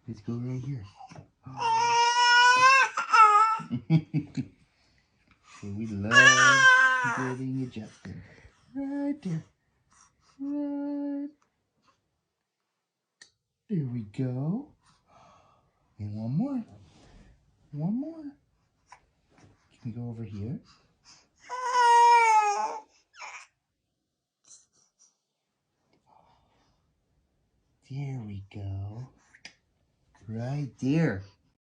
Let's go right here. So we love getting adjusted. Right there. Right. There we go. And one more. One more. Can we go over here? There we go. Right there.